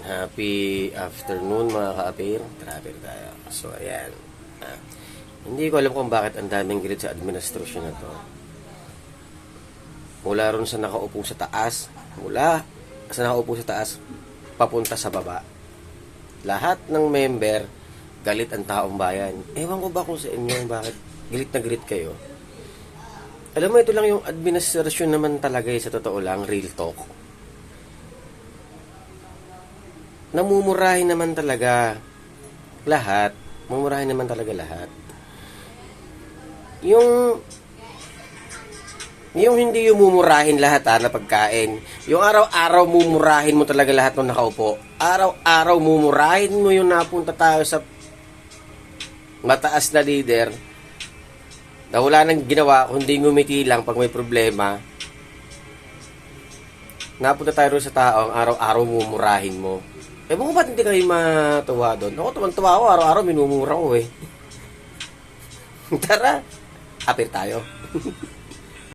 Happy afternoon mga ka-apir. Trapper tayo. So, ayan. Hindi ko alam kung bakit ang daming galit sa administrasyon na to. Mula ron sa nakaupo sa taas, papunta sa baba. Lahat ng member, galit ang taong bayan. Ewan ko ba kung sa inyo bakit galit na galit kayo. Alam mo, ito lang yung administrasyon naman talaga sa totoo lang, real talk. Namumurahin naman talaga lahat. Mumurahin naman talaga lahat. Yung hindi yung mumurahin lahat na pagkain. Yung araw-araw mumurahin mo talaga lahat ng nakaupo. Araw-araw mumurahin mo yung napunta tayo sa mataas na leader na wala nang ginawa kundi ngumiti lang pag may problema. Napunta tayo sa tao, ang araw-araw mumurahin mo. Ewan ko ba't hindi kayo matuwa doon? Ako tuwan-tuwa ako, araw-araw minumura ko eh. Tara, apir tayo.